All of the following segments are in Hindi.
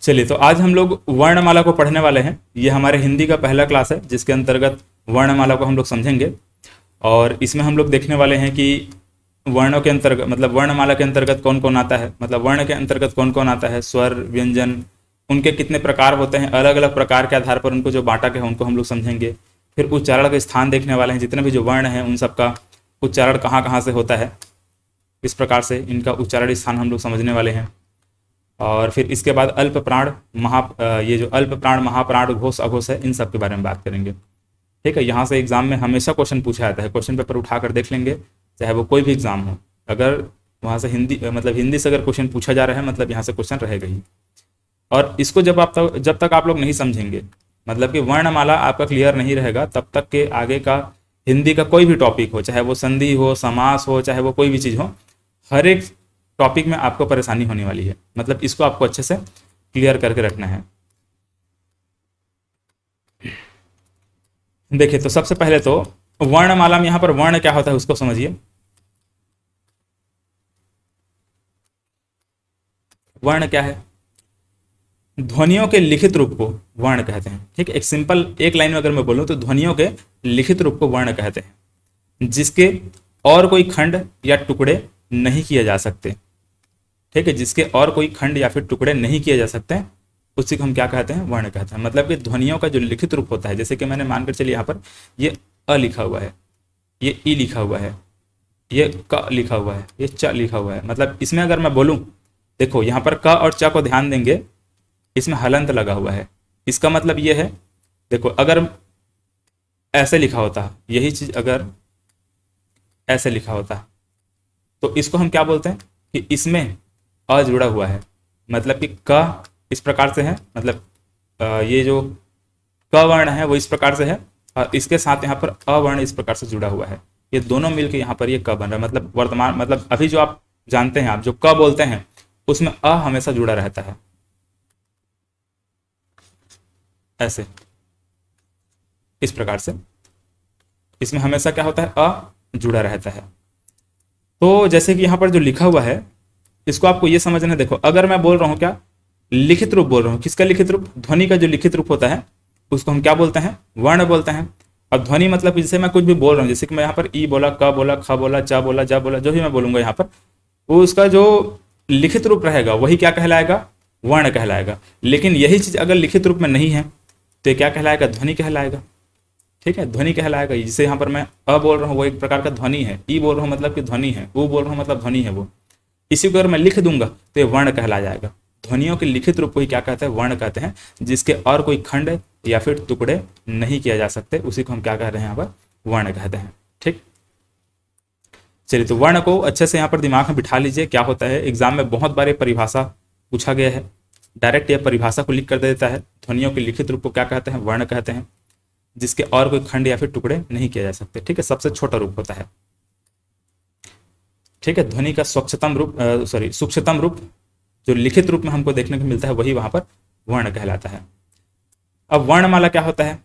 चलिए, तो आज हम लोग वर्णमाला को पढ़ने वाले हैं। ये हमारे हिंदी का पहला क्लास है जिसके अंतर्गत वर्णमाला को हम लोग समझेंगे। और इसमें हम लोग देखने वाले हैं कि वर्णों के अंतर्गत मतलब वर्णमाला के अंतर्गत कौन कौन आता है, मतलब वर्ण के अंतर्गत कौन कौन आता है, स्वर व्यंजन उनके कितने प्रकार होते हैं, अलग अलग प्रकार के आधार पर उनको जो बांटा के है उनको हम लोग समझेंगे। फिर उच्चारण के स्थान देखने वाले हैं, जितने भी जो वर्ण हैं उन सबका उच्चारण कहाँ कहाँ से होता है, इस प्रकार से इनका उच्चारण स्थान हम लोग समझने वाले हैं। और फिर इसके बाद अल्प प्राण ये जो अल्प प्राण महाप्राण घोष अघोष है इन सब के बारे में बात करेंगे। ठीक है, यहाँ से एग्जाम में हमेशा क्वेश्चन पूछा जाता है, क्वेश्चन पेपर उठाकर देख लेंगे, चाहे वो कोई भी एग्जाम हो। अगर वहाँ से हिंदी मतलब हिंदी से अगर क्वेश्चन पूछा जा रहा है मतलब यहाँ से क्वेश्चन रहेगा ही। और इसको जब तक आप लोग नहीं समझेंगे, मतलब कि वर्णमाला आपका क्लियर नहीं रहेगा, तब तक के आगे का हिंदी का कोई भी टॉपिक हो, चाहे वो संधि हो, समास हो, चाहे वो कोई भी चीज़ हो, हर एक टॉपिक में आपको परेशानी होने वाली है। मतलब इसको आपको अच्छे से क्लियर करके रखना है। देखिए, तो सबसे पहले तो वर्णमाला में यहाँ पर वर्ण क्या होता है उसको समझिए। वर्ण क्या है? ध्वनियों के लिखित रूप को वर्ण कहते हैं। ठीक है, एक सिंपल एक लाइन में अगर मैं बोलूं तो ध्वनियों के लिखित रूप को वर्ण कहते हैं, जिसके और कोई खंड या टुकड़े नहीं किए जा सकते। ठीक है, जिसके और कोई खंड या फिर टुकड़े नहीं किए जा सकते, उसी को हम क्या कहते हैं? वर्ण कहते हैं। मतलब कि ध्वनियों का जो लिखित रूप होता है, जैसे कि मैंने मानकर चलिए यहाँ पर ये अ लिखा हुआ है, ये ई लिखा हुआ है, ये क लिखा हुआ है, ये च लिखा हुआ है। मतलब इसमें अगर मैं बोलूं, देखो यहाँ पर क और च को ध्यान देंगे, इसमें हलंत लगा हुआ है। इसका मतलब ये है, देखो अगर ऐसे लिखा होता, यही चीज अगर ऐसे लिखा होता तो इसको हम क्या बोलते हैं कि इसमें अ जुड़ा हुआ है। मतलब कि क इस प्रकार से है, मतलब ये जो क वर्ण है वो इस प्रकार से है, और इसके साथ यहाँ पर अ वर्ण इस प्रकार से जुड़ा हुआ है। ये दोनों मिलके यहाँ पर ये क बन रहा है। मतलब वर्तमान मतलब अभी जो आप जानते हैं, आप जो क बोलते हैं उसमें अ हमेशा जुड़ा रहता है, ऐसे इस प्रकार से इसमें हमेशा क्या होता है? अ जुड़ा रहता है। तो जैसे कि यहाँ पर जो लिखा हुआ है इसको आपको ये समझना है। देखो अगर मैं बोल रहा हूँ क्या, लिखित रूप बोल रहा हूँ, किसका लिखित रूप? ध्वनि का जो लिखित रूप होता है उसको हम क्या बोलते हैं? वर्ण बोलते हैं। अब ध्वनि मतलब जैसे मैं कुछ भी बोल रहा हूँ, जैसे कि मैं यहाँ पर ई बोला, क बोला, ख बोला, च बोला, ज बोला, जो भी मैं बोलूंगा यहाँ पर, वो उसका जो लिखित रूप रहेगा वही क्या कहलाएगा? वर्ण कहलाएगा। लेकिन यही चीज अगर लिखित रूप में नहीं है तो ये क्या कहलाएगा? ध्वनि कहलाएगा। ठीक है, ध्वनि कहलाएगा। जिसे यहाँ पर मैं अ बोल रहा हूँ वो एक प्रकार का ध्वनि है, ई बोल रहा हूँ मतलब कि ध्वनि है, वो बोल रहा हूँ मतलब ध्वनि है वो। इसी को अगर मैं लिख दूंगा तो ये वर्ण कहला जाएगा। ध्वनियों के लिखित रूप को ही क्या कहते हैं? वर्ण कहते हैं, जिसके और कोई खंड या फिर टुकड़े नहीं किए जा सकते, उसी को हम क्या कह रहे हैं? यहाँ पर वर्ण कहते हैं। ठीक, चलिए, तो वर्ण को अच्छे से यहाँ पर दिमाग में बिठा लीजिए। क्या होता है, एग्जाम में बहुत बार परिभाषा पूछा गया है, डायरेक्ट यह परिभाषा को लिख कर दे देता है। ध्वनियों के लिखित रूप को क्या कहते हैं? वर्ण कहते हैं, जिसके और कोई खंड या फिर टुकड़े नहीं किए जा सकते। ठीक है, सबसे छोटा रूप होता है। ठीक है, ध्वनि का सूक्ष्मतम रूप जो लिखित रूप में हमको देखने को मिलता है वही वहां पर वर्ण कहलाता है। अब वर्णमाला क्या होता है?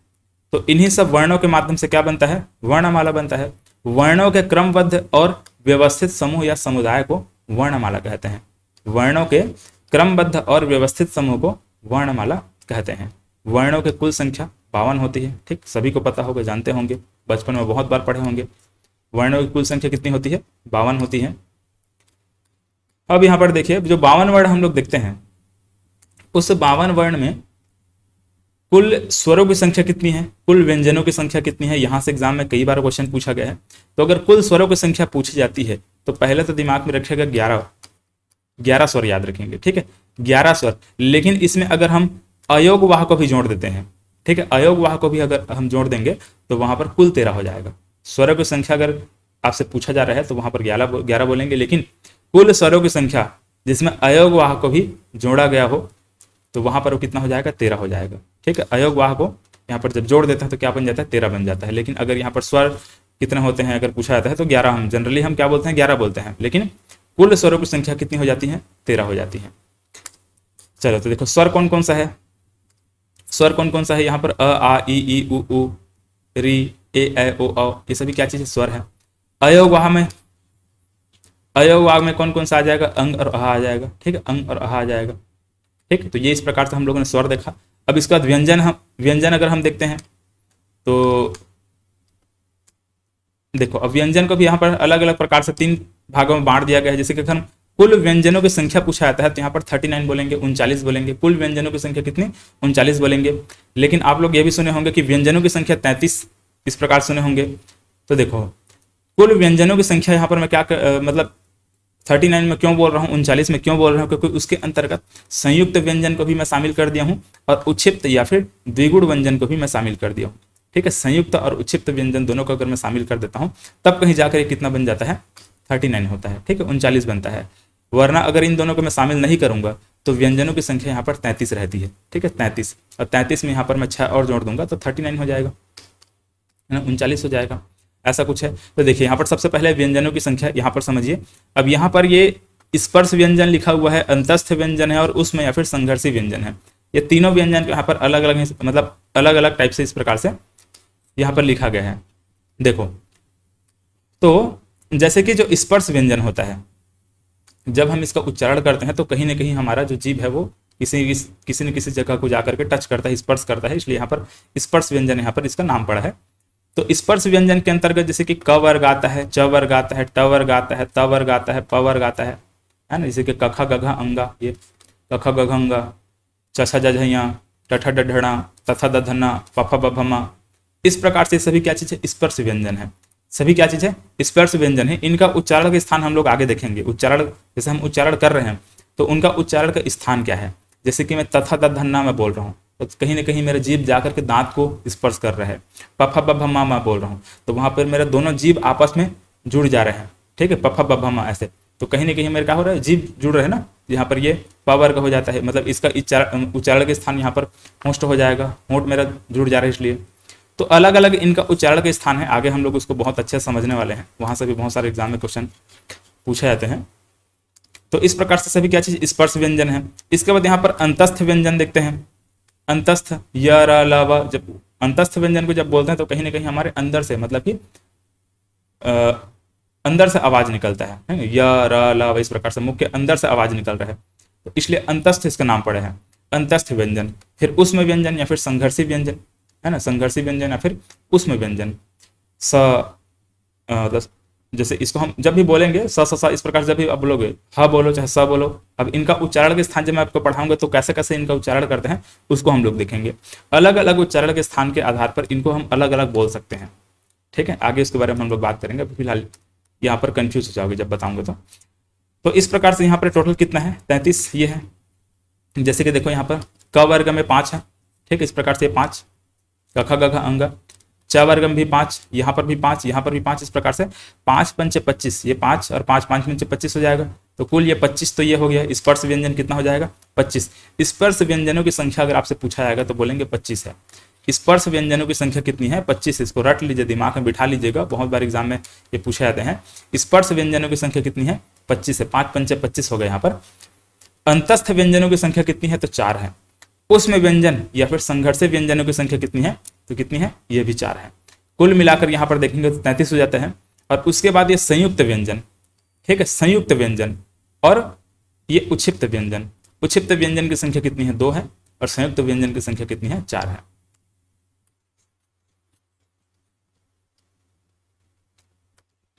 तो इन्हीं सब वर्णों के माध्यम से क्या बनता है? वर्णमाला बनता है। वर्णों के क्रमबद्ध और व्यवस्थित समूह या समुदाय को वर्णमाला कहते हैं। वर्णों के क्रमबद्ध और व्यवस्थित समूह को वर्णमाला कहते हैं। वर्णों की कुल संख्या 52 होती है। ठीक, सभी को पता होगा, जानते होंगे, बचपन में बहुत बार पढ़े होंगे। वर्णों की कुल संख्या कितनी होती है? 52 होती है। अब यहाँ पर देखिए, जो 52 वर्ण हम लोग देखते हैं, उस 52 वर्ण में कुल स्वरों की संख्या कितनी है, कुल व्यंजनों की संख्या कितनी है? यहाँ से एग्जाम में कई बार क्वेश्चन पूछा गया है। तो अगर कुल स्वरों की संख्या पूछी जाती है तो पहले तो दिमाग में रखेगा 11 स्वर याद रखेंगे। ठीक है, 11 स्वर। लेकिन इसमें अगर हम अयोग वाह को भी जोड़ देते हैं, ठीक है, अयोग वाह को भी अगर हम जोड़ देंगे तो वहां पर कुल 13 हो जाएगा। स्वरों की संख्या अगर आपसे पूछा जा रहा है तो वहां पर 11 बोलेंगे, लेकिन कुल स्वरों की संख्या जिसमें अयोग वाह को भी जोड़ा गया हो तो वहां पर वो कितना हो जाएगा? 13 हो जाएगा। ठीक है, अयोग वाह को यहाँ पर जब जोड़ देते हैं तो क्या बन जाता है? 13 बन जाता है। लेकिन अगर यहाँ पर स्वर कितने होते हैं अगर पूछा जाता है तो 11, हम जनरली हम क्या बोलते हैं? 11 बोलते हैं। लेकिन कुल स्वरों की संख्या कितनी हो जाती है? 13 हो जाती है। चलो, तो देखो स्वर कौन कौन सा है? स्वर कौन कौन सा है यहाँ पर? अ, आ, ई, उ, री, ए, ऐ, ओ, औ, ये सभी क्या चीज है? स्वर है। अयोग वाह में कौन कौन सा आ जाएगा? अंग और अहा आ जाएगा। ठीक है, अंग और अहा आ जाएगा। ठीक, तो ये इस प्रकार से हम लोगों ने स्वर देखा। अब इसके बाद व्यंजन अगर हम देखते हैं तो देखो, अब व्यंजन को भी यहाँ पर अलग अलग प्रकार से 3 भागों में बांट दिया गया है। जैसे कि अगर हम कुल व्यंजनों की संख्या पूछा जाता है तो यहाँ पर 39 बोलेंगे, 39 बोलेंगे। कुल व्यंजनों की संख्या कितनी? 39 बोलेंगे। लेकिन आप लोग ये भी सुने होंगे कि व्यंजनों की संख्या 33, इस प्रकार सुने होंगे। तो देखो, कुल व्यंजनों की संख्या यहाँ पर मैं क्या मतलब 39 में क्यों बोल रहा हूँ, 39 में क्यों बोल रहा हूँ, क्योंकि उसके अंतर्गत संयुक्त व्यंजन को भी मैं शामिल कर दिया हूँ और उच्छिप्त या फिर द्विगुण व्यंजन को भी मैं शामिल कर दिया हूँ। ठीक है, संयुक्त और उच्छिप्त व्यंजन दोनों को अगर मैं शामिल कर देता हूँ तब कहीं जाकर ये कितना बन जाता है? 39 होता है। ठीक है, 39 बनता है। वरना अगर इन दोनों को मैं शामिल नहीं करूंगा तो व्यंजनों की संख्या यहाँ पर 33 रहती है। ठीक है, 33, और 33 में यहाँ पर मैं 6 और जोड़ दूंगा तो 39 हो जाएगा, है ना, 39 हो जाएगा। ऐसा कुछ है। तो देखिए यहाँ पर सबसे पहले व्यंजनों की संख्या यहाँ पर समझिए। अब यहाँ पर ये स्पर्श व्यंजन लिखा हुआ है, अंतस्थ व्यंजन है और उसमें या फिर संघर्षी व्यंजन है। ये तीनों व्यंजन यहाँ पर अलग अलग, मतलब अलग अलग टाइप से इस प्रकार से यहाँ पर लिखा गया है। देखो, तो जैसे कि जो स्पर्श व्यंजन होता है, जब हम इसका उच्चारण करते हैं तो कहीं ना कहीं हमारा जो जीभ है वो किसी न किसी जगह को जाकर के टच करता है, स्पर्श करता है, इसलिए यहाँ पर स्पर्श व्यंजन यहाँ पर इसका नाम पड़ा है। तो स्पर्श व्यंजन के अंतर्गत जैसे कि क वर्ग आता है, च वर्ग आता है, ट वर्ग आता है, त वर्ग आता है, प वर्ग आता है ना। जैसे कि कखा गघा अंगा, ये कखा गघ अंगा, चछा जझैया, टठा डढड़ा, तथा दधना, पफा बभमा, इस प्रकार से सभी क्या चीज है? स्पर्श व्यंजन है। सभी क्या चीज है? स्पर्श व्यंजन है। इनका उच्चारण का स्थान हम लोग आगे देखेंगे। उच्चारण जैसे हम उच्चारण कर रहे हैं तो उनका उच्चारण का स्थान क्या है। जैसे कि मैं तथा दधन्ना में बोल रहा हूँ तो कहीं ना कहीं मेरा जीभ जाकर के दांत को स्पर्श कर रहा है। पफा बभमा मैं बोल रहा हूँ तो वहां पर मेरे दोनों जीभ आपस में जुड़ जा रहे हैं। ठीक है, पफा बभमा ऐसे, तो कहीं ना कहीं मेरे क्या हो रहा है? जीभ जुड़ रहे हैं ना। यहाँ पर ये प वर्ग हो जाता है, मतलब इसका उच्चारण के स्थान यहाँ पर होस्ट हो जाएगा, होंठ मेरा जुड़ जा रहा है इसलिए। तो अलग अलग इनका उच्चारण के स्थान है। आगे हम लोग उसको बहुत अच्छे से समझने वाले हैं, वहां से भी बहुत सारे एग्जाम में क्वेश्चन पूछे जाते हैं। तो इस प्रकार से सभी क्या चीज? स्पर्श व्यंजन है। इसके बाद यहाँ पर अंतस्थ व्यंजन देखते हैं। अंतस्थ, य र ल व, जब अंतस्थ व्यंजन को जब बोलते हैं तो कहीं ना कहीं हमारे अंदर से, मतलब कि अंदर से आवाज निकलता है। य र ल व, इस प्रकार से मुख के अंदर से आवाज निकल रहा है, तो इसलिए अंतस्थ इसका नाम पड़े है, अंतस्थ व्यंजन। फिर उसमें व्यंजन या फिर संघर्षी व्यंजन, है ना, संघर्षी व्यंजन या फिर उसमें व्यंजन। जैसे इसको हम जब भी बोलेंगे स इस प्रकार जब भी आप बोलोगे, ह बोलो चाहे स बोलो, अब इनका उच्चारण के स्थान जब मैं आपको पढ़ाऊंगा तो कैसे कैसे इनका उच्चारण करते हैं उसको हम लोग देखेंगे। अलग अलग उच्चारण के स्थान के आधार पर इनको हम अलग अलग बोल सकते हैं। ठीक है, आगे इसके बारे में हम लोग बात करेंगे। फिलहाल यहाँ पर कंफ्यूज हो जाओगे जब बताऊंगा तो इस प्रकार से यहाँ पर टोटल कितना है? 33 ये है। जैसे कि देखो यहाँ पर क वर्ग में 5 है। ठीक है, इस प्रकार से 5, कखा गघा अंगा, च वर्ग में भी 5, यहाँ पर भी 5, यहाँ पर भी 5, इस प्रकार से 5 पंचे 25, ये 5 और 5 5 पंचे 25 हो जाएगा। तो कुल ये 25 तो ये हो गया। स्पर्श व्यंजन कितना हो जाएगा? 25। स्पर्श व्यंजनों की संख्या अगर आपसे पूछा जाएगा तो बोलेंगे 25 है। स्पर्श व्यंजनों की संख्या कितनी है? 25। इसको रट लीजिए, दिमाग में बिठा लीजिएगा, बहुत बार एग्जाम में ये पूछे जाते हैं। स्पर्श व्यंजनों की संख्या कितनी है? 25 है। 5 पंचे 25 हो गया यहाँ पर। अंतस्थ व्यंजनों की संख्या कितनी है? तो 4 है। उसमें व्यंजन या फिर संघर्ष व्यंजनों की संख्या कितनी है? तो कितनी है? ये भी 4 है। कुल मिलाकर यहाँ पर देखेंगे तो 33 हो जाता है। और उसके बाद ये संयुक्त व्यंजन, ठीक है, संयुक्त व्यंजन और ये उच्छिप्त व्यंजन। उच्छिप्त व्यंजन की संख्या कितनी है? 2 है। और संयुक्त व्यंजन की संख्या कितनी है? 4 है।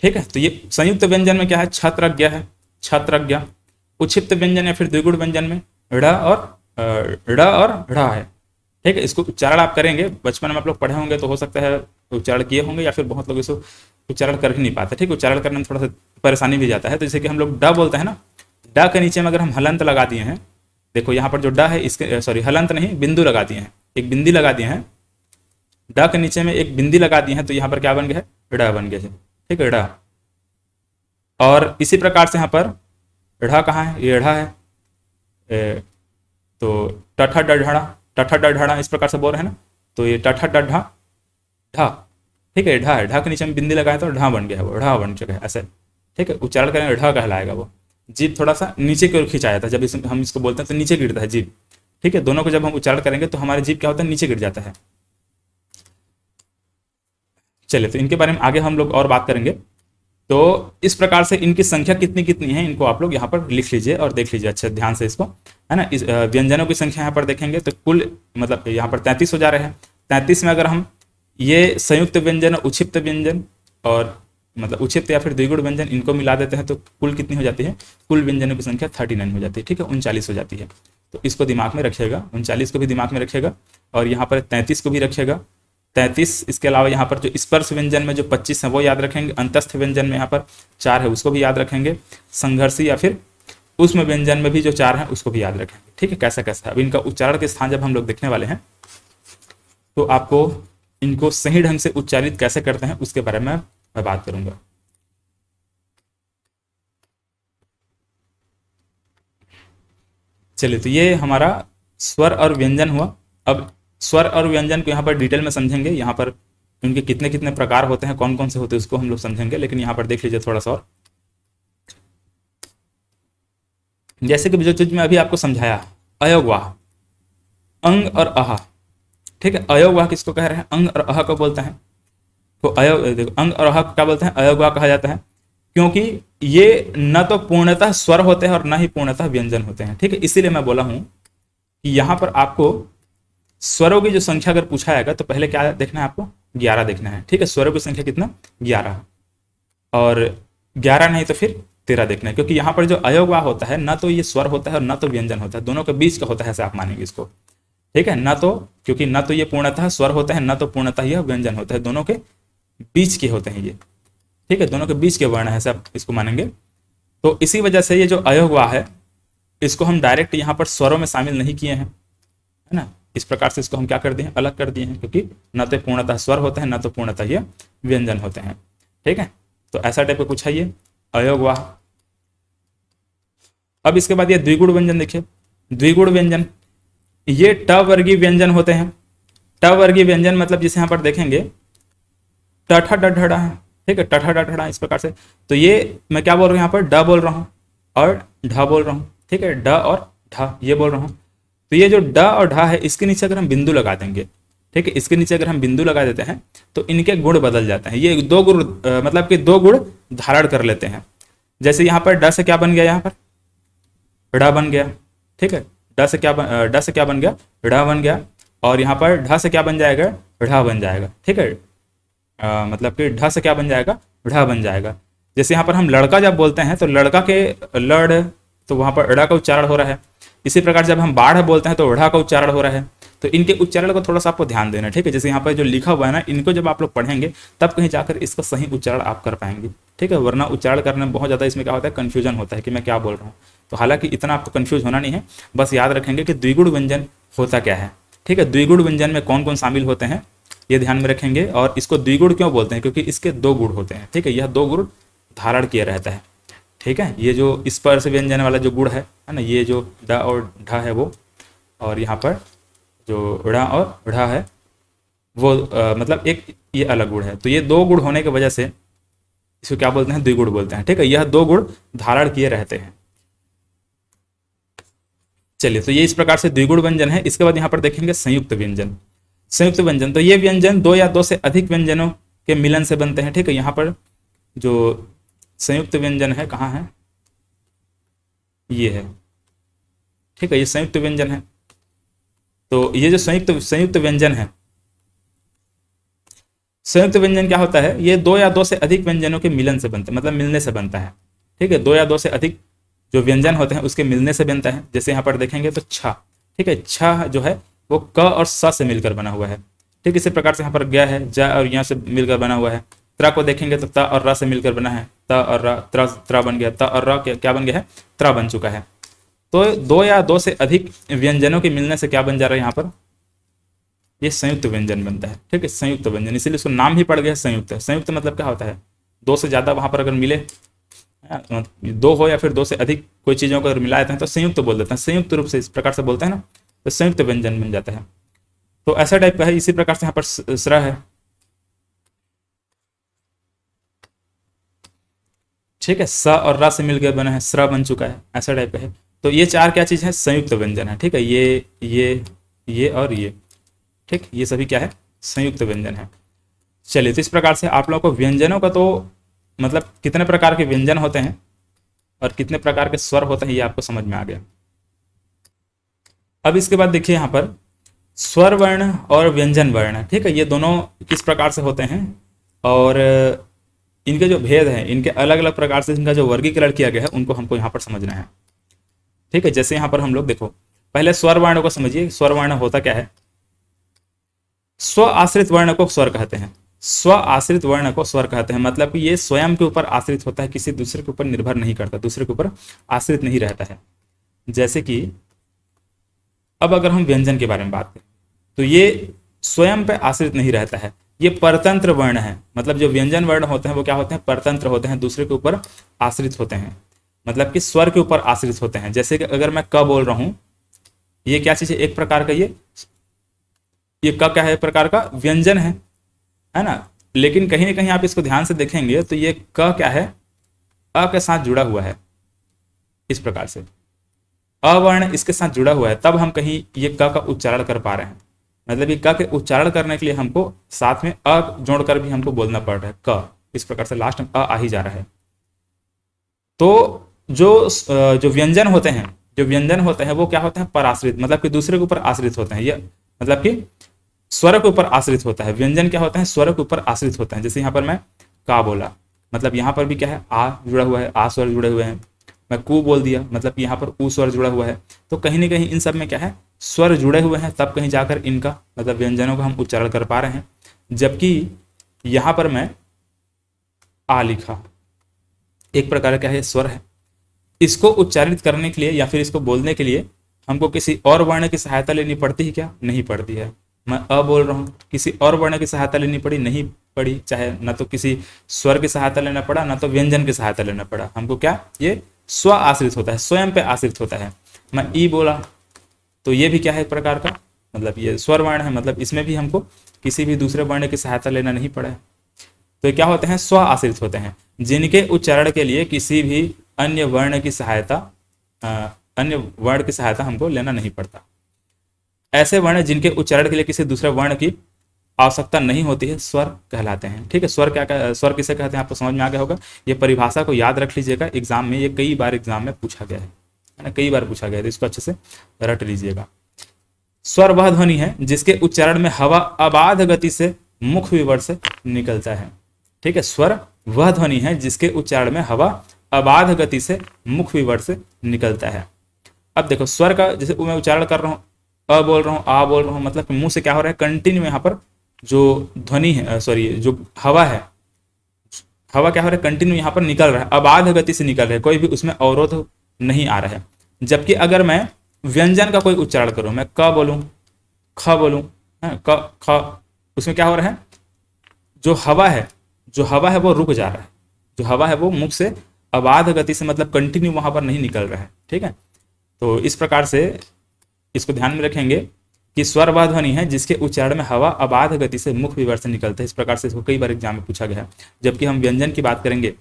ठीक है, तो ये संयुक्त व्यंजन में क्या है? छत्रज्ञ है, छत्रज्ञ। उच्छिप्त व्यंजन या फिर द्विगुण व्यंजन में ड़ और ढ़ है। ठीक है, इसको उच्चारण आप करेंगे, बचपन में आप लोग पढ़े होंगे तो हो सकता है उच्चारण किए होंगे, या फिर बहुत लोग इसको उच्चारण कर ही नहीं पाते। ठीक है, उच्चारण करने में थोड़ा सा परेशानी भी जाता है। तो जैसे कि हम लोग ड बोलते हैं ना, ड के नीचे में अगर हम हलंत लगा दिए हैं, देखो यहाँ पर जो ड है इसके, सॉरी हलंत नहीं, बिंदु लगा दिए हैं, एक बिंदी लगा दिए हैं, ड के नीचे में एक बिंदी लगा दी है, तो यहाँ पर क्या बन गया है? ड़ बन गया है। ठीक है, ड़। और इसी प्रकार से यहाँ पर ढ़ कहाँ है? ये ढ़ है। तो टठा डढ़ा, टठा डढ़ा इस प्रकार से बोल रहे हैं ना, तो ये टठा डढ़ा ढा। ठीक है, ढा है, ढा के नीचे में बिंदी लगाए तो ढा बन गया है, वो ढा बन चुका है ऐसे। ठीक है, उच्चारण करेंगे ढा कहलाएगा वो। जीभ थोड़ा सा नीचे की ओर खिंचाया था, जब हम इसको बोलते हैं तो नीचे गिरता है जीभ। ठीक है, दोनों को जब हम उच्चारण करेंगे तो हमारे जीभ क्या होता है? नीचे गिर जाता है। चलिए, तो इनके बारे में आगे हम लोग और बात करेंगे। तो इस प्रकार से इनकी संख्या कितनी कितनी है इनको आप लोग यहाँ पर लिख लीजिए और देख लीजिए अच्छे ध्यान से इसको, है ना। इस व्यंजनों की संख्या यहाँ पर देखेंगे तो कुल मतलब यहाँ पर 33 हो जा रहे हैं। 33 में अगर हम ये संयुक्त व्यंजन और उक्षिप्त व्यंजन और मतलब उक्षिप्त या फिर द्विगुण व्यंजन इनको मिला देते हैं तो कुल कितनी हो जाती है, कुल व्यंजनों की संख्या 39 हो जाती है, ठीक है, 39 हो जाती है। तो इसको दिमाग में रखिएगा, 39 को भी दिमाग में रखिएगा और यहाँ पर 33 को भी रखिएगा। 33, इसके अलावा यहाँ पर जो स्पर्श व्यंजन में जो 25 है वो याद रखेंगे, अंतस्थ व्यंजन में यहाँ पर 4 है उसको भी याद रखेंगे, संघर्षी या फिर उष्म व्यंजन में भी जो 4 है उसको भी याद रखेंगे, ठीक है। कैसा कैसा अब इनका उच्चारण के स्थान जब हम लोग देखने वाले हैं तो आपको इनको सही ढंग से उच्चारित कैसे करते हैं उसके बारे में मैं बात करूंगा। चलिए, तो ये हमारा स्वर और व्यंजन हुआ। अब स्वर और व्यंजन को यहाँ पर डिटेल में समझेंगे, यहाँ पर उनके कितने कितने प्रकार होते हैं, कौन कौन से होते हैं उसको हम लोग समझेंगे, लेकिन यहाँ पर देख लीजिए थोड़ा सा और। जैसे कि जो चीज मैं अभी आपको समझाया, अयोगवाह, अंग और अहा, ठीक है। अयोगवाह किसको कह रहे हैं, अंग और अहा को बोलते हैं। तो अंग और अहा को क्या बोलते हैं, अयोगवाह कहा जाता है, क्योंकि ये न तो पूर्णतः स्वर होते हैं और न ही पूर्णतः व्यंजन होते हैं, ठीक है। इसीलिए मैं बोला हूं कि यहाँ पर आपको स्वरों की जो संख्या अगर पूछा जाएगा तो पहले क्या देखना है आपको, 11 देखना है, ठीक है। स्वरों की संख्या कितना, 11, और 11 नहीं तो फिर 13 देखना है, क्योंकि यहाँ पर जो अयोगवाह होता है ना तो ये स्वर होता है और ना तो व्यंजन होता है, दोनों के बीच का होता है, ऐसा आप मानेंगे इसको, ठीक है। ना तो क्योंकि ना तो ये पूर्णतः स्वर होता है ना तो पूर्णतः यह व्यंजन होता है, दोनों के बीच के होते हैं ये, ठीक है, दोनों के बीच के वर्ण है, ऐसा आप इसको मानेंगे। तो इसी वजह से ये जो अयोगवाह है इसको हम डायरेक्ट यहाँ पर स्वरों में शामिल नहीं किए हैं, है ना। इस प्रकार से इसको हम क्या कर दिए हैं, अलग कर दिए हैं, क्योंकि न तो पूर्णतः स्वर होता है न तो पूर्णतः ये व्यंजन होते हैं, ठीक है। तो ऐसा टाइप का कुछ है ये अयोगवाह। अब इसके बाद ये द्विगुण व्यंजन देखिए, द्विगुण व्यंजन ये ट वर्गीय व्यंजन होते हैं। ट वर्गीय व्यंजन मतलब जिसे यहाँ पर देखेंगे टठा डढ़ा है, ठीक है, टठा डढ़ा इस प्रकार से। तो ये मैं क्या बोल रहा हूँ, यहाँ पर ड बोल रहा हूँ और ढ बोल रहा हूँ, ठीक है, ड और ढ ये बोल रहा हूँ। तो ये जो ड और ढ है इसके नीचे अगर हम बिंदु लगा देंगे, ठीक है, इसके नीचे अगर हम बिंदु लगा देते हैं तो इनके गुण बदल जाते हैं। ये दो गुण मतलब कि दो गुण धारण कर लेते हैं। जैसे यहाँ पर ड से क्या बन गया, यहाँ पर ढ बन गया, ठीक है, ड से क्या बन गया, ढ बन गया, और यहाँ पर ढ से क्या बन जाएगा, ढ बन जाएगा, ठीक है। मतलब कि ढ से क्या बन जाएगा, ढ बन जाएगा। जैसे यहाँ पर हम लड़का जब बोलते हैं तो लड़का के लड़, तो वहाँ पर ड़ का उच्चारण हो रहा है। इसी प्रकार जब हम बाढ़ बोलते हैं तो ढ़ का उच्चारण हो रहा है। तो इनके उच्चारण को थोड़ा सा आपको ध्यान देना है, ठीक है। जैसे यहाँ पर जो लिखा हुआ है ना, इनको जब आप लोग पढ़ेंगे तब कहीं जाकर इसका सही उच्चारण आप कर पाएंगे, ठीक है। वरना उच्चारण करने में बहुत ज़्यादा इसमें क्या होता है, कन्फ्यूजन होता है कि मैं क्या बोल रहा हूँ। तो हालांकि इतना आपको कन्फ्यूज होना नहीं है, बस याद रखेंगे कि द्विगुण व्यंजन होता क्या है, ठीक है। द्विगुण व्यंजन में कौन कौन शामिल होते हैं ये ध्यान में रखेंगे। और इसको द्विगुण क्यों बोलते हैं, क्योंकि इसके दो गुण होते हैं, ठीक है। यह दो गुण धारण किया रहता है, ठीक है। ये जो स्पर्श व्यंजन वाला जो गुण है ना, ये जो ड और ढ है वो, और यहाँ पर जो ड़ और ढ है वो मतलब एक ये अलग गुण है। तो ये दो गुण होने की वजह से इसको क्या बोलते हैं, द्विगुण बोलते हैं, ठीक है। यह दो गुण धारण किए रहते हैं। चलिए, तो ये इस प्रकार से द्विगुण व्यंजन है। इसके बाद यहाँ पर देखेंगे संयुक्त व्यंजन। संयुक्त व्यंजन, तो ये व्यंजन दो या दो से अधिक व्यंजनों के मिलन से बनते हैं, ठीक है। यहाँ पर जो संयुक्त व्यंजन है कहाँ है, ये है, ठीक है, ये संयुक्त व्यंजन है। तो ये जो संयुक्त व्यंजन है, संयुक्त व्यंजन क्या होता है, ये दो या दो से अधिक व्यंजनों के मिलन से बनता है, मतलब मिलने से बनता है, ठीक है। दो या दो से अधिक जो व्यंजन होते हैं उसके मिलने से बनता है। जैसे यहाँ पर देखेंगे तो छ, ठीक है, छ जो है वो क और स से मिलकर बना हुआ है, ठीक। इसी प्रकार से यहाँ पर ग है, ज और यहाँ से मिलकर बना हुआ है। त्र को देखेंगे तो त और र से मिलकर बना है, त और र, त्र बन गया, त और र क्या बन गया है, त्र बन चुका है। तो दो या दो से अधिक व्यंजनों के मिलने से क्या बन जा रहा है, यहाँ पर ये संयुक्त व्यंजन बनता है, ठीक है, संयुक्त व्यंजन। इसीलिए इसको नाम ही पड़ गया संयुक्त। संयुक्त मतलब क्या होता है, दो से ज्यादा वहां पर अगर मिले, दो हो या फिर दो से अधिक कोई चीजों को अगर मिला देते हैं तो संयुक्त बोल देते हैं, संयुक्त रूप से इस प्रकार से बोलते हैं ना, तो संयुक्त व्यंजन बन जाता है। तो ऐसा टाइप का है। इसी प्रकार से यहाँ पर स्र है, ठीक है, स और र से मिलकर बना है, स्र बन चुका है, ऐसा टाइप का है। तो ये चार क्या चीज है, संयुक्त व्यंजन है, ठीक है। ये और ये, ठीक, ये सभी क्या है, संयुक्त व्यंजन है। चलिए, तो इस प्रकार से आप लोगों को व्यंजनों का तो मतलब कितने प्रकार के व्यंजन होते हैं और कितने प्रकार के स्वर होते हैं, ये आपको समझ में आ गया। अब इसके बाद देखिए यहाँ पर स्वर वर्ण और व्यंजन वर्ण, ठीक है, ये दोनों किस प्रकार से होते हैं और इनके जो भेद हैं, इनके अलग अलग प्रकार से इनका जो वर्गीकरण किया गया है, उनको हमको यहाँ पर समझना है। ठीक है, जैसे यहाँ पर हम लोग देखो, पहले स्वर वर्ण को समझिए। स्वर वर्ण होता क्या है? स्व आश्रित वर्ण को स्वर कहते हैं। स्व आश्रित वर्ण को स्वर कहते हैं, मतलब कि ये स्वयं के ऊपर आश्रित होता है, किसी दूसरे के ऊपर निर्भर नहीं करता, दूसरे के ऊपर आश्रित नहीं रहता है। जैसे कि अब अगर हम व्यंजन के बारे में बात करें तो ये स्वयं पे आश्रित नहीं रहता है, ये परतंत्र वर्ण है। मतलब जो व्यंजन वर्ण होते हैं वो क्या होते हैं? परतंत्र होते हैं, दूसरे के ऊपर आश्रित होते हैं, मतलब कि स्वर के ऊपर आश्रित होते हैं। जैसे कि अगर मैं क बोल रहा हूं, ये क्या चीज है? एक प्रकार का ये क क्या है? एक प्रकार का व्यंजन है ना। लेकिन कहीं ना कहीं आप इसको ध्यान से देखेंगे तो ये क क्या है? अ के साथ जुड़ा हुआ है, इस प्रकार से अवर्ण इसके साथ जुड़ा हुआ है, तब हम कहीं ये क का उच्चारण कर पा रहे हैं। मतलब ये क के उच्चारण करने के लिए हमको साथ में अ जोड़कर भी हमको बोलना पड़ रहा है, क, इस प्रकार से लास्ट में आ ही जा रहा है। तो जो व्यंजन होते हैं, जो व्यंजन होते हैं वो क्या होते हैं? पराश्रित, मतलब कि दूसरे के ऊपर आश्रित होते हैं। ये मतलब कि स्वर के ऊपर आश्रित होता है। व्यंजन क्या होता है? स्वर के ऊपर आश्रित होता है। जैसे यहाँ पर मैं का बोला, मतलब यहाँ पर भी क्या है? आ जुड़ा हुआ है, आ स्वर जुड़े हुए हैं। मैं कु बोल दिया, मतलब यहाँ पर उ स्वर जुड़ा हुआ है। तो कहीं ना कहीं इन सब में क्या है? स्वर जुड़े हुए हैं, तब कहीं जाकर इनका मतलब व्यंजनों का हम उच्चारण कर पा रहे हैं। जबकि यहाँ पर मैं आ लिखा, एक प्रकार का है स्वर है, इसको उच्चारित करने के लिए या फिर इसको बोलने के लिए हमको किसी और वर्ण की सहायता लेनी पड़ती है क्या? नहीं पड़ती है। मैं अ बोल रहा हूँ, किसी और वर्ण की सहायता लेनी पड़ी? नहीं पड़ी। चाहे ना तो किसी स्वर की सहायता लेना पड़ा, ना तो व्यंजन की सहायता लेना पड़ा। हमको क्या? ये स्व आश्रित होता है, स्वयं पे आश्रित होता है। मैं ई बोला तो ये भी क्या है? एक प्रकार का मतलब ये स्वर वर्ण है, मतलब इसमें भी हमको किसी भी दूसरे वर्ण की सहायता लेना नहीं पड़ा है। तो ये क्या होते हैं? स्व आश्रित होते हैं, जिनके उच्चारण के लिए किसी भी अन्य वर्ण की सहायता हमको लेना नहीं पड़ता। ऐसे वर्ण जिनके उच्चारण के लिए किसी दूसरे वर्ण की आवश्यकता नहीं होती है, स्वर कहलाते हैं। ठीक है, स्वर किसे कहते हैं? आपको समझ में आ गया होगा। ये परिभाषा को याद रख लीजिएगा, एग्जाम में ये कई बार एग्जाम में पूछा गया है ना, कई बार पूछा गया है, तो इसको अच्छे से रट लीजिएगा। स्वर वह ध्वनि है जिसके उच्चारण में हवा अबाध गति से मुख विवर से निकलता है। ठीक है, स्वर वह ध्वनि है जिसके उच्चारण में हवा अबाध गति से मुख विवर से निकलता है। अब देखो स्वर का, जैसे मैं उच्चारण कर रहा हूँ, अ बोल रहा हूँ, आ बोल रहा हूँ, मतलब मुंह से क्या हो रहा है? कंटिन्यू यहाँ पर जो ध्वनि है, सॉरी, जो हवा है, हवा क्या हो रहा है? कंटिन्यू यहाँ पर निकल रहा है, अबाध गति से निकल रहा है, कोई भी उसमें अवरोध नहीं आ रहा है। जबकि अगर मैं व्यंजन का कोई उच्चारण करूं, मैं क बोलूं, ख बोलूं, क ख, उसमें क्या हो रहा है? जो हवा है वो रुक जा रहा है, जो हवा है वो मुख से अबाध गति से, मतलब कंटिन्यू वहां पर नहीं निकल रहा है। ठीक है, तो इस प्रकार से इसको ध्यान में रखेंगे कि स्वर वह ध्वनि है जिसके उच्चारण में हवा अबाध गति से मुख विवर से निकलता है। इस प्रकार से इसको कई बार एग्जाम में पूछा गया है। जबकि हम व्यंजन की बात करेंगे,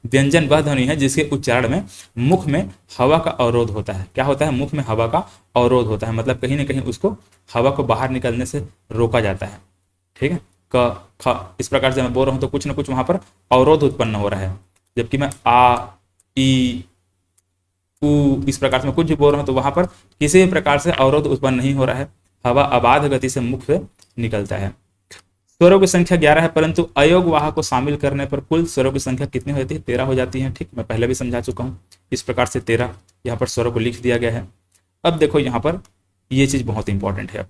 व्यंजन वह ध्वनि है जिसके उच्चारण में मुख में हवा का अवरोध होता है। क्या होता है? मुख में हवा का अवरोध होता है, मतलब कहीं ना कहीं उसको हवा को बाहर निकलने से रोका जाता है। ठीक है, क ख, इस प्रकार से मैं बोल रहा हूं तो कुछ ना कुछ वहां पर अवरोध उत्पन्न हो रहा है। जबकि मैं आ, ई, उ, इस प्रकार से मैं कुछ भी बोल रहा हूं तो वहां पर किसी भी प्रकार से अवरोध उत्पन्न नहीं हो रहा है, हवा अबाध गति से मुख से निकलता है। स्वरों की संख्या 11 है, परंतु अयोग वाह को शामिल करने पर कुल स्वरों की संख्या कितनी होती है? 13 हो जाती है। ठीक, मैं पहले भी समझा चुका हूं। इस प्रकार से 13 यहाँ पर स्वरों को लिख दिया गया है। अब देखो यहाँ पर ये चीज बहुत इंपॉर्टेंट है। अब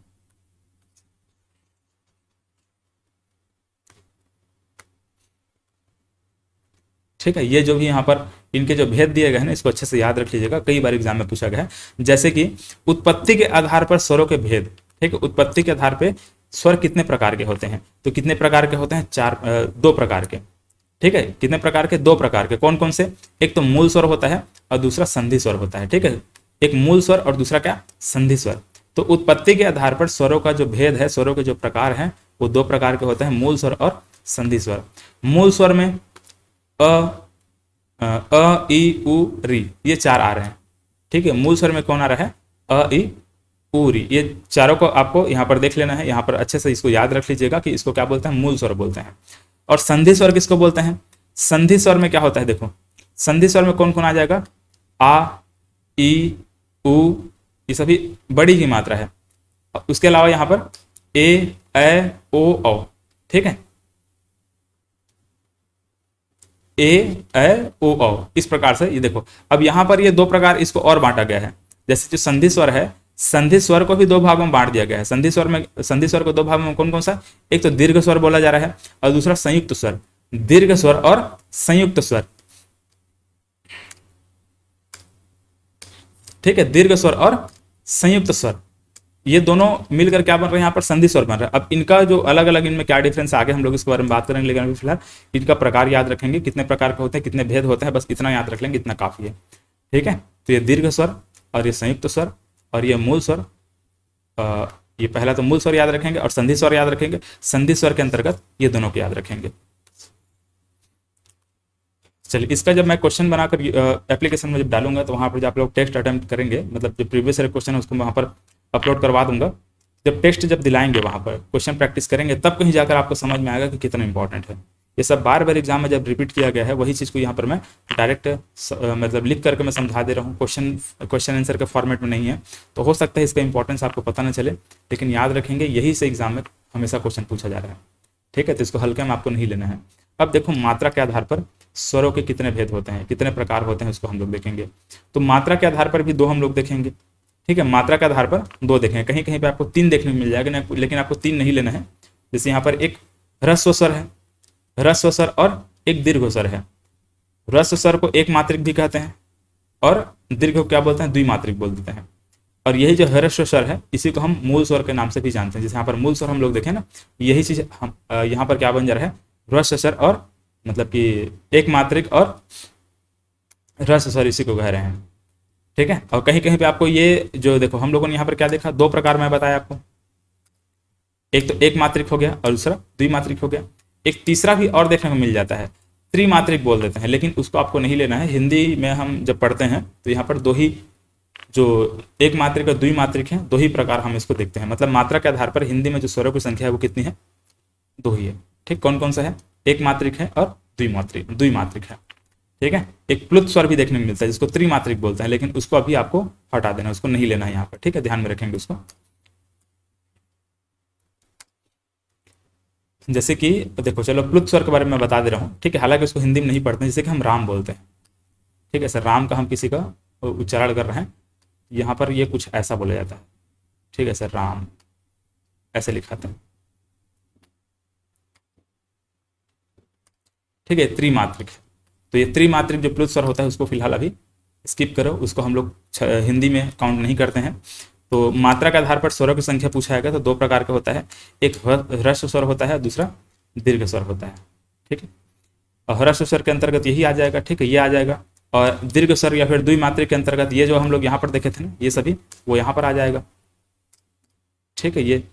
ठीक है, ये जो भी यहाँ पर इनके जो भेद दिए गए हैं ना, इसको अच्छे से याद रख लीजिएगा, कई बार एग्जाम में पूछा गया है। जैसे कि उत्पत्ति के आधार पर स्वरों के भेद। ठीक है, उत्पत्ति के आधार पर स्वर कितने प्रकार के होते हैं? तो कितने प्रकार के होते हैं? 2 प्रकार के। ठीक है, कितने प्रकार के? 2 प्रकार के। कौन कौन से? एक तो मूल स्वर होता है और दूसरा संधि स्वर होता है। ठीक है, एक मूल स्वर और दूसरा क्या? संधि स्वर। तो उत्पत्ति के आधार पर स्वरों का जो भेद है, स्वरों के जो प्रकार हैं, वो 2 प्रकार के होते हैं, मूल स्वर और संधि स्वर। मूल स्वर में अ, ई, उ, री, ये 4 आ रहे हैं। ठीक है, मूल स्वर में कौन आ रहा है? अ, ई, उ, री, ये चारों को आपको यहाँ पर देख लेना है। यहाँ पर अच्छे से इसको याद रख लीजिएगा कि इसको क्या बोलते हैं? मूल स्वर बोलते हैं। और संधि स्वर किसको बोलते हैं? संधि स्वर में क्या होता है, देखो संधि स्वर में कौन कौन आ जाएगा, आ, ई, उ, ये सभी बड़ी की मात्रा है। उसके अलावा यहाँ पर ए, ओ, औ, ठीक है, ए, ओ, औ, इस प्रकार से ये देखो। अब यहाँ पर ये दो प्रकार इसको और बांटा गया है। जैसे जो संधि स्वर है, संधि स्वर को भी दो भागों में बांट दिया गया है। संधि स्वर को दो भागों में कौन कौन सा, एक तो दीर्घ स्वर बोला जा रहा है और दूसरा संयुक्त स्वर। दीर्घ स्वर और संयुक्त स्वर, ठीक है, दीर्घ स्वर और संयुक्त स्वर, ये दोनों मिलकर क्या बन रहे हैं, यहाँ पर संधि स्वर बन रहा है। अब इनका जो अलग अलग इनमें क्या डिफरेंस, आगे हम लोग इसके बारे में बात करेंगे, लेकिन अभी फिलहाल इनका प्रकार याद रखेंगे, कितने प्रकार के होते हैं, कितने भेद होते हैं, बस इतना याद रख लेंगे, इतना काफी है, ठीक है। तो ये दीर्घ स्वर और ये संयुक्त स्वर और ये मूल स्वर, ये पहला तो मूल स्वर याद रखेंगे और संधि स्वर याद रखेंगे। संधि स्वर के अंतर्गत ये दोनों को याद रखेंगे। चलिए, इसका जब मैं क्वेश्चन बनाकर एप्लीकेशन में जब डालूंगा तो वहां पर जब आप लोग टेस्ट अटेम्प्ट करेंगे, मतलब जो प्रीवियस क्वेश्चन है उसको वहां पर अपलोड करवा दूंगा। जब टेस्ट जब दिलाएंगे वहां पर क्वेश्चन प्रैक्टिस करेंगे, तब कहीं जाकर आपको समझ में आएगा कि कितना इंपॉर्टेंट है। ये सब बार बार एग्जाम में जब रिपीट किया गया है, वही चीज़ को यहाँ पर मैं डायरेक्ट मतलब लिख करके मैं समझा दे रहा हूँ, क्वेश्चन आंसर के फॉर्मेट में नहीं है। तो हो सकता है इसका इंपॉर्टेंस आपको पता न चले, लेकिन याद रखेंगे यही से एग्जाम में हमेशा क्वेश्चन पूछा जा रहा है, ठीक है। तो इसको हल्के में आपको नहीं लेना है। अब देखो, मात्रा के आधार पर स्वरों के कितने भेद होते हैं, कितने प्रकार होते हैं, उसको हम लोग देखेंगे। तो मात्रा के आधार पर भी दो हम लोग देखेंगे, ठीक है। मात्रा के आधार पर दो देखेंगे, कहीं कहीं पे आपको तीन देखने को मिल जाएगा, लेकिन आपको तीन नहीं लेना है। जैसे यहाँ पर एक ह्रस्व स्वर है, ह्रस्व स्वर और एक दीर्घ स्वर है। ह्रस्व स्वर को एक मात्रिक भी कहते हैं और दीर्घ को क्या बोलते हैं, द्विमात्रिक बोल देते हैं। और यही जो ह्रस्व स्वर है, इसी को हम मूल स्वर के नाम से भी जानते हैं। जैसे यहाँ पर मूल स्वर हम लोग देखें ना, यही चीज हम यहाँ पर क्या बन जा रहा है, ह्रस्व स्वर और मतलब कि एक मात्रिक और ह्रस्व स्वर, इसी को कह रहे हैं, ठीक है। और कहीं कहीं पे आपको ये जो देखो, हम लोगों ने यहाँ पर क्या देखा, दो प्रकार मैं बताया आपको, एक तो एक मात्रिक हो गया और दूसरा द्विमात्रिक हो गया। एक तीसरा भी और देखने को मिल जाता है, त्रिमात्रिक बोल देते हैं, लेकिन उसको आपको नहीं लेना है। हिंदी में हम जब पढ़ते हैं तो यहाँ पर दो ही, जो एक मात्रिक और द्विमात्रिक है, दो ही प्रकार हम इसको देखते हैं। मतलब मात्रा के आधार पर हिंदी में जो स्वरों की संख्या है वो कितनी है, दो ही है, ठीक। कौन कौन सा है, एक मात्रिक है और द्विमात्रिक है, ठीक है। एक प्लुत स्वर भी देखने को मिलता है जिसको त्रिमात्रिक बोलते हैं, लेकिन उसको अभी आपको हटा देना, उसको नहीं लेना है यहाँ पर, ठीक है, ध्यान में रखेंगे उसको। जैसे कि देखो, चलो प्लुत स्वर के बारे में बता दे रहा हूँ, ठीक है। हालांकि उसको हिंदी में नहीं पढ़ते हैं, जैसे कि हम राम बोलते हैं, ठीक है। सर राम का हम किसी का उच्चारण कर रहे हैं, यहाँ पर ये कुछ ऐसा बोला जाता है, ठीक है सर, राम ऐसे लिखाते हैं, ठीक है, त्रिमात्रिक है। तो ये त्रिमात्रिक जो प्लुत स्वर होता है उसको फिलहाल अभी स्किप करो, उसको हम लोग हिंदी में काउंट नहीं करते हैं। तो मात्रा के आधार पर स्वरों की संख्या पूछा जाएगा तो दो प्रकार का होता है, एक ह्रस्व स्वर होता है, दूसरा दीर्घ स्वर होता है, ठीक है। और ह्रस्व स्वर के अंतर्गत यही आ जाएगा, ठीक है, ये आ जाएगा। और दीर्घ स्वर या फिर द्विमात्रिक के अंतर्गत ये जो हम लोग यहाँ पर देखे थे ना, ये सभी वो यहाँ पर आ जाएगा, ठीक है। ये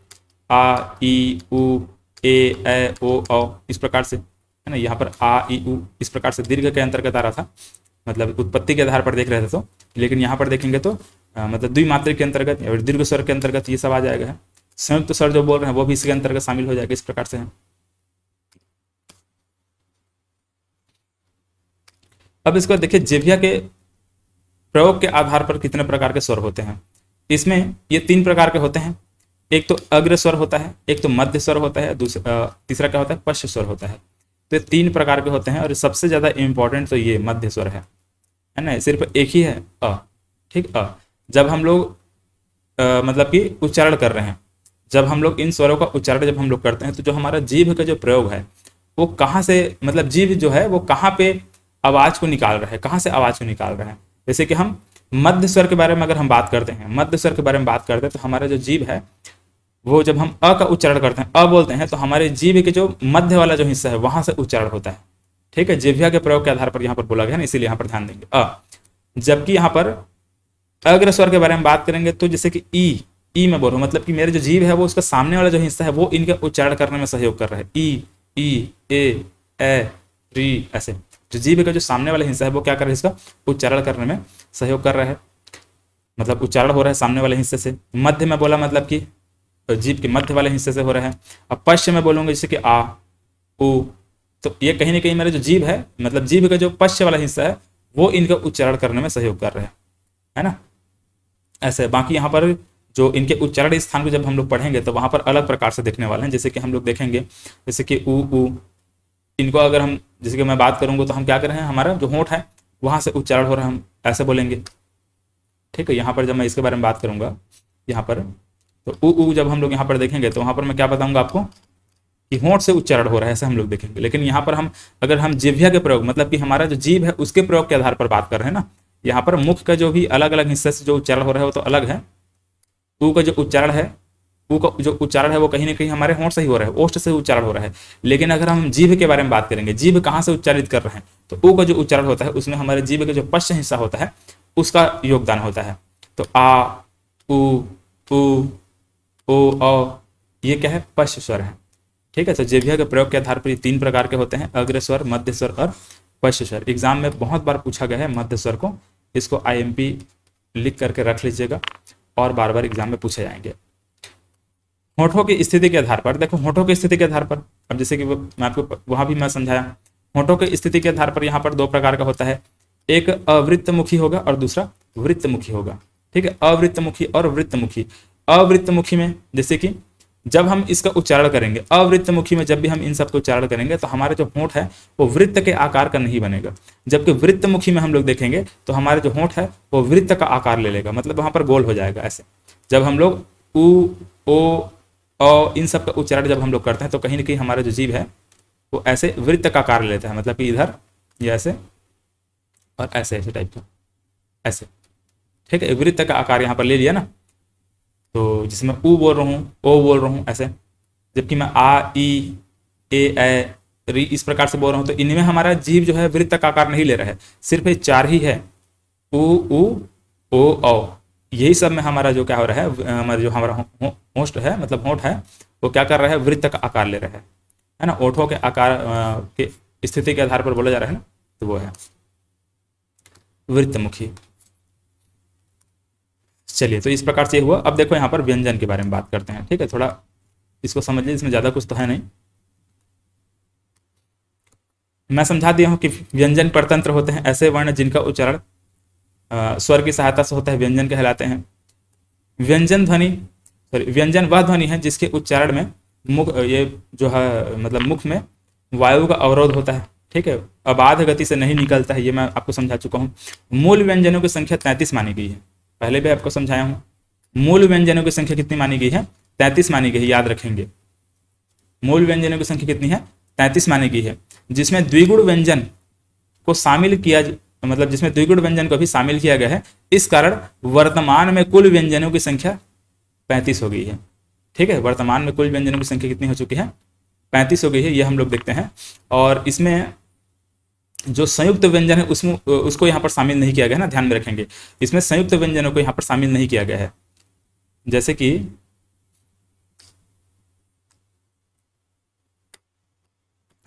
आ, ई, उ, ए, ओ, औ, इस प्रकार से है ना। यहाँ पर आ, ई, उ इस प्रकार से दीर्घ के अंतर्गत आ रहा था, मतलब उत्पत्ति के आधार पर देख रहे थे तो। लेकिन यहाँ पर देखेंगे तो मतलब द्विमात्रिक के अंतर्गत या फिर दीर्घ स्वर के अंतर्गत ये सब आ जाएगा। संयुक्त स्वर जो बोल रहे हैं वो भी इसके अंतर्गत शामिल हो जाएगा, इस प्रकार से है। अब इसको देखिए, जिह्वा के प्रयोग के आधार पर कितने प्रकार के स्वर होते हैं। इसमें ये तीन प्रकार के होते हैं, एक तो अग्र स्वर होता है, एक तो मध्य स्वर होता है, तीसरा क्या होता है, पश्च स्वर होता है। तो ये तीन प्रकार के होते हैं और सबसे ज्यादा इंपॉर्टेंट तो ये मध्य स्वर है ना। सिर्फ एक ही है अ, ठीक। जब हम लोग मतलब कि उच्चारण कर रहे हैं, जब हम लोग इन स्वरों का उच्चारण जब हम लोग करते हैं, तो जो हमारा जीभ का जो प्रयोग है वो कहाँ से, मतलब जीभ जो है वो कहाँ पे आवाज को निकाल रहा है, कहाँ से आवाज को निकाल रहा है। जैसे कि हम मध्य स्वर के बारे में अगर हम बात करते हैं, मध्य स्वर के बारे में बात करते हैं, तो हमारा जो जीभ है वो जब हम अ का उच्चारण करते हैं, अ बोलते हैं, तो हमारे जीभ के जो मध्य वाला जो हिस्सा है वहां से उच्चारण होता है, ठीक है। जिह्वा के प्रयोग के आधार पर यहाँ पर बोला गया ना, इसीलिए यहाँ पर ध्यान देंगे अ। जबकि यहाँ पर अग्र स्वर के बारे में बात करेंगे तो जैसे कि ई में बोलो, मतलब कि मेरे जो जीभ है वो उसका सामने वाला जो हिस्सा है वो इनके उच्चारण करने में सहयोग कर रहा है। ई, ए, री, ऐसे जो जीभ का जो सामने वाला हिस्सा है वो क्या कर रहा है, इसका उच्चारण करने में सहयोग कर रहा है, मतलब उच्चारण हो रहा है सामने वाले हिस्से से। मध्य में बोला मतलब कि जीभ के मध्य वाले हिस्से से हो रहा है। अब पश्च में बोलूंगा जैसे कि आ, उ, तो ये कहीं ना कहीं मेरा जो जीभ है, मतलब जीभ का जो पश्च वाला हिस्सा है, वो इनका उच्चारण करने में सहयोग कर रहे हैं, है ना। ऐसे बाकी यहाँ पर जो इनके उच्चारण स्थान को जब हम लोग पढ़ेंगे तो वहाँ पर अलग प्रकार से देखने वाले हैं। जैसे कि हम लोग देखेंगे, जैसे कि ऊ, इनको अगर हम, जैसे कि मैं बात करूँगा तो हम क्या कर रहे हैं, हमारा जो होंठ है वहाँ से उच्चारण हो रहा है, हम ऐसे बोलेंगे, ठीक है। यहाँ पर जब मैं इसके बारे में बात करूँगा यहाँ पर, तो ऊ जब हम लोग यहाँ पर देखेंगे तो वहाँ पर मैं क्या बताऊँगा आपको कि होंठ से उच्चारण हो रहा है, ऐसे हम लोग देखेंगे। लेकिन यहाँ पर हम अगर हम जिह्वा के प्रयोग, मतलब कि हमारा जो जीभ है उसके प्रयोग के आधार पर बात कर रहे हैं ना, यहाँ पर मुख का जो भी अलग अलग हिस्से से जो उच्चारण हो रहा है वो तो अलग है। ऊ का जो उच्चारण है, ऊ का जो उच्चारण है वो कहीं ना कहीं हमारे होंठ से ही हो रहा है, ओष्ठ से उच्चारण हो रहा है। लेकिन अगर हम जीभ के बारे में बात करेंगे, जीभ कहाँ से उच्चारित कर रहे हैं, तो ऊ का जो उच्चारण होता है उसमें हमारे जीभ का जो पश्च हिस्सा होता है उसका योगदान होता है। तो आ, उ, ओ, औ, ये क्या है, पश्च स्वर है, ठीक है। तो जिह्वा के प्रयोग के आधार पर ये 3 प्रकार के होते हैं, अग्र स्वर, मध्य स्वर और पश्च स्वर। एग्जाम में बहुत बार पूछा गया है मध्य स्वर को, इसको IMP लिख करके रख लीजिएगा और बार बार एग्जाम में पूछे जाएंगे। होठों की स्थिति के आधार पर, देखो होठों की स्थिति के आधार पर, अब जैसे कि मैं आपको वहां भी मैं समझाया, होठों की स्थिति के आधार पर यहाँ पर 2 प्रकार का होता है, एक अवृत्तमुखी होगा और दूसरा वृत्तमुखी होगा, ठीक है। अवृत्तमुखी और वृत्तमुखी। अवृत्तमुखी में जैसे कि जब हम इसका उच्चारण करेंगे, अवृत्तमुखी में जब भी हम इन सबको उच्चारण करेंगे तो हमारे जो होंठ है वो वृत्त के आकार का नहीं बनेगा। जबकि वृत्तमुखी में हम लोग देखेंगे तो हमारे जो होंठ है वो वृत्त का आकार ले लेगा, मतलब वहां पर गोल हो जाएगा ऐसे। जब हम लोग उ, ओ, इन सब का उच्चारण जब हम लोग करते हैं तो कहीं ना कहीं हमारा जो जीभ है वो ऐसे वृत्त का आकार लेता है, मतलब कि इधर ये ऐसे और ऐसे ऐसे टाइप का, ऐसे, ठीक है। वृत्त का आकार यहाँ पर ले लिया ना, तो जिसमें ऊ बोल रहा हूँ, ओ बोल रहा हूँ ऐसे, जबकि मैं आ, ई, ए, री इस प्रकार से बोल रहा हूँ, तो इनमें हमारा जीभ जो है वृत्त का आकार नहीं ले रहा है, सिर्फ ये 4 ही है, ऊ, ओ, औ। यही सब में हमारा जो क्या हो रहा है, हमारा जो हमारा होस्ट है, मतलब होंठ है, वो क्या कर रहा है, वृत्त का आकार ले रहा है ना। ओठों के आकार के स्थिति के आधार पर बोला जा रहा है ना, तो वो है वृत्तमुखी। चलिए, तो इस प्रकार से हुआ। अब देखो यहाँ पर व्यंजन के बारे में बात करते हैं, ठीक है। थोड़ा इसको समझ लीजिए, इसमें ज़्यादा कुछ तो है नहीं, मैं समझा दिया हूँ कि व्यंजन परतंत्र होते हैं ऐसे वर्ण जिनका उच्चारण स्वर की सहायता से होता है, व्यंजन कहलाते हैं। व्यंजन ध्वनि, सॉरी, व्यंजन वह ध्वनि है जिसके उच्चारण में मुख, ये जो है मतलब मुख में वायु का अवरोध होता है, ठीक है, अबाध गति से नहीं निकलता है। ये मैं आपको समझा चुका हूँ। मूल व्यंजनों की संख्या 33 मानी गई है, पहले भी आपको समझाया हूँ। मूल व्यंजनों की संख्या कितनी मानी गई है, 33 मानी गई है, याद रखेंगे। मूल व्यंजनों की संख्या कितनी है, 33 मानी गई है, जिसमें द्विगुण व्यंजन को शामिल किया, मतलब जिसमें द्विगुण व्यंजन को भी शामिल किया गया है। इस कारण वर्तमान में कुल व्यंजनों की संख्या 35 हो गई है, ठीक है। वर्तमान में कुल व्यंजनों की संख्या कितनी हो चुकी है, 35 हो गई है, ये हम लोग देखते हैं। और इसमें जो संयुक्त व्यंजन है उसमें उसको यहाँ पर शामिल नहीं किया गया ना, ध्यान में रखेंगे। इसमें संयुक्त व्यंजनों को यहाँ पर शामिल नहीं किया गया है, जैसे कि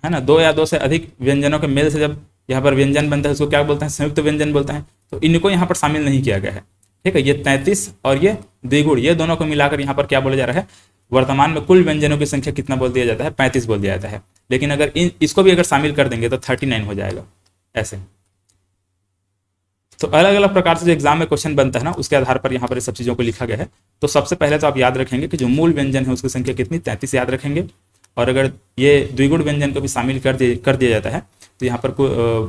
है ना, 2 या 2 से अधिक व्यंजनों के मेल से जब यहाँ पर व्यंजन बनता है उसको क्या बोलते हैं, संयुक्त व्यंजन बोलते हैं। तो इनको यहाँ पर शामिल नहीं किया गया है, ठीक है। ये 33 और ये द्विगुण, ये दोनों को मिलाकर यहाँ पर क्या बोला जा रहा है, वर्तमान में कुल व्यंजनों की संख्या कितना बोल दिया जाता है, 35 बोल दिया जाता है। लेकिन अगर इसको भी अगर शामिल कर देंगे तो 39 हो जाएगा ऐसे। तो अलग अलग प्रकार से जो एग्जाम में क्वेश्चन बनता है ना, उसके आधार पर यहाँ पर सब चीज़ों को लिखा गया है। तो सबसे पहले तो आप याद रखेंगे कि जो मूल व्यंजन है उसकी संख्या कितनी, 33 याद रखेंगे। और अगर ये द्विगुण व्यंजन को भी शामिल कर दिया जाता है तो यहाँ पर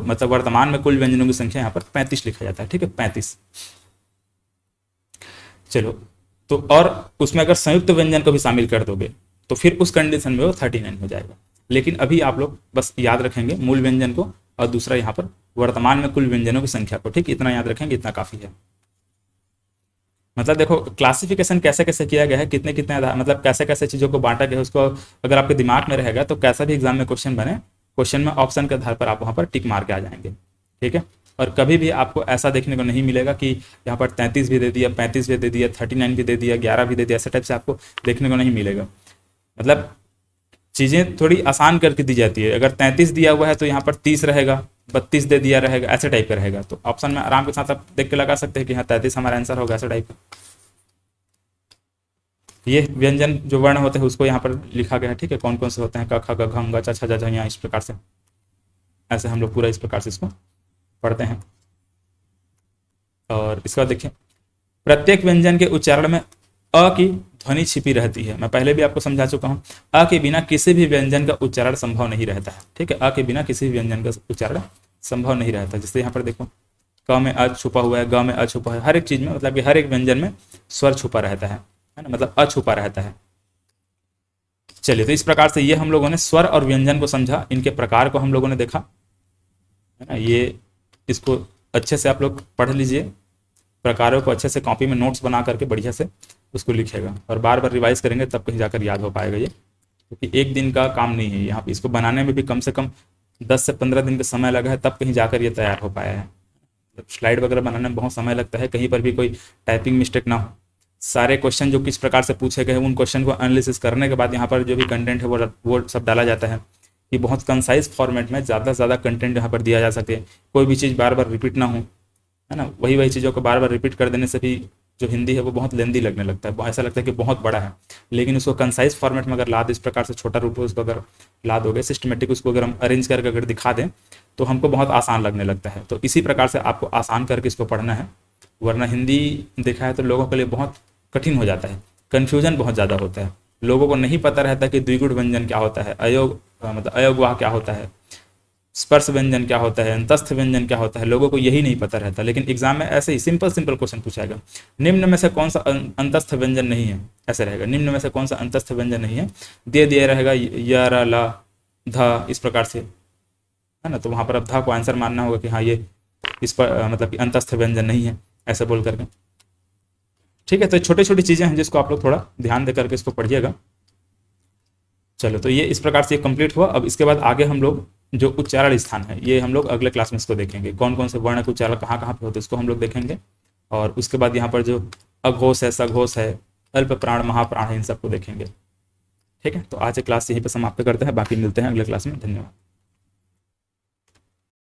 मतलब वर्तमान में कुल व्यंजनों की संख्या यहाँ पर 35 लिखा जाता है, ठीक है, 35। चलो, तो और उसमें अगर संयुक्त व्यंजन को भी शामिल कर दोगे तो फिर उस कंडीशन में वो 39 हो जाएगा। लेकिन अभी आप लोग बस याद रखेंगे मूल व्यंजन को और दूसरा यहाँ पर वर्तमान में कुल व्यंजनों की संख्या को, ठीक, इतना याद रखेंगे, इतना काफी है। मतलब देखो क्लासिफिकेशन कैसे कैसे किया गया है, कितने कितने मतलब कैसे कैसे चीज़ों को बांटा गया है, उसको अगर आपके दिमाग में रहेगा तो कैसा भी एग्जाम में क्वेश्चन बने, क्वेश्चन में ऑप्शन के आधार पर आप वहाँ पर टिक मार के आ जाएंगे, ठीक है। और कभी भी आपको ऐसा देखने को नहीं मिलेगा कि यहाँ पर 33 भी दे दिया, 35 भी दे दिया, 39 भी दे दिया, 11 भी दे दिया, ऐसा टाइप से आपको देखने को नहीं मिलेगा। मतलब चीज़ें थोड़ी आसान करके दी जाती है। अगर 33 दिया हुआ है तो यहाँ पर 30 रहेगा, 32 दे दिया रहेगा, ऐसे टाइप का रहेगा। तो ऑप्शन में आराम के साथ आप देख के लगा सकते हैं कि हाँ 33 हमारा आंसर होगा, ऐसा टाइप का। ये व्यंजन जो वर्ण होते हैं उसको यहाँ पर लिखा गया है, ठीक है, कौन कौन से होते हैं, क ख ग घ ङ च छ ज झ ञ, इस प्रकार से, ऐसे हम लोग पूरा इस प्रकार से इसको पढ़ते हैं। और इसके बाद देखिए, प्रत्येक व्यंजन के उच्चारण में अ की ध्वनि छिपी रहती है। मैं पहले भी आपको समझा चुका हूँ, अ के बिना किसी भी व्यंजन का उच्चारण संभव नहीं रहता है, ठीक है, अ के बिना किसी भी व्यंजन का उच्चारण संभव नहीं रहता। जैसे यहाँ पर देखो, क में अ छुपा हुआ है, ग में अ छुपा है, हर एक चीज में, मतलब कि हर एक व्यंजन में स्वर छुपा रहता है ना, मतलब अ छुपा रहता है। चलिए, तो इस प्रकार से ये हम लोगों ने स्वर और व्यंजन को समझा, इनके प्रकार को हम लोगों ने देखा, है ना। ये इसको अच्छे से आप लोग पढ़ लीजिए, प्रकारों को अच्छे से कॉपी में नोट्स बना करके बढ़िया से उसको लिखेगा, और बार बार रिवाइज करेंगे तब कहीं जाकर याद हो पाएगा ये, क्योंकि एक दिन का काम नहीं है। यहाँ पे इसको बनाने में भी कम से कम 10 से 15 दिन का समय लगा है, तब कहीं जाकर ये तैयार हो पाया है। स्लाइड वगैरह बनाने में बहुत समय लगता है, कहीं पर भी कोई टाइपिंग मिस्टेक ना हो। सारे क्वेश्चन जो किस प्रकार से पूछे गए हैं, उन क्वेश्चन को एनालिसिस करने के बाद यहाँ पर जो भी कंटेंट है वो सब डाला जाता है, कि बहुत कंसाइज फॉर्मेट में ज़्यादा से ज़्यादा कंटेंट यहाँ पर दिया जा सके, कोई भी चीज़ बार बार रिपीट ना हो, है ना। वही वही चीज़ों को बार बार रिपीट कर देने से भी जो हिंदी है वो बहुत लेंदी लगने लगता है, ऐसा लगता है कि बहुत बड़ा है। लेकिन उसको कंसाइज फॉर्मेट में अगर ला दो, इस प्रकार से छोटा रूप में उसको अगर ला दोगे, सिस्टमेटिक उसको अगर हम अरेंज करके अगर दिखा दें, तो हमको बहुत आसान लगने लगता है। तो इसी प्रकार से आपको आसान करके इसको पढ़ना है, वरना हिंदी देखा है तो लोगों के लिए बहुत कठिन हो जाता है, कन्फ्यूजन बहुत ज़्यादा होता है। लोगों को नहीं पता रहता कि द्विगुण व्यंजन क्या होता है, मतलब अयोगवाह क्या होता है, स्पर्श व्यंजन क्या होता है, अंतस्थ व्यंजन क्या होता है, लोगों को यही नहीं पता रहता। लेकिन एग्जाम में ऐसे ही सिंपल सिंपल क्वेश्चन पूछाएगा, निम्न में से कौन सा अंतस्थ व्यंजन नहीं है, ऐसे रहेगा, निम्न में से कौन सा अंतस्थ व्यंजन नहीं है, दे दिया रहेगा य र ल ध, इस प्रकार से, है ना। तो वहाँ पर अब ध को आंसर मानना होगा कि हाँ ये इस पर मतलब कि अंतस्थ व्यंजन नहीं है, ऐसे बोल करके, ठीक है। तो छोटी छोटी चीज़ें हैं जिसको आप लोग थोड़ा ध्यान दे करके इसको पढ़िएगा। चलो, तो ये इस प्रकार से कंप्लीट हुआ। अब इसके बाद आगे हम लोग जो उच्चारण स्थान है, ये हम लोग अगले क्लास में इसको देखेंगे, कौन कौन से वर्ण के उच्चारण कहाँ कहाँ पे होते हैं इसको हम लोग देखेंगे। और उसके बाद यहाँ पर जो अघोष है, सघोष है, अल्प प्राण, महाप्राण है, इन सबको देखेंगे, ठीक है। तो आज की क्लास यहीं पर समाप्त करते हैं, बाकी मिलते हैं अगले क्लास में। धन्यवाद।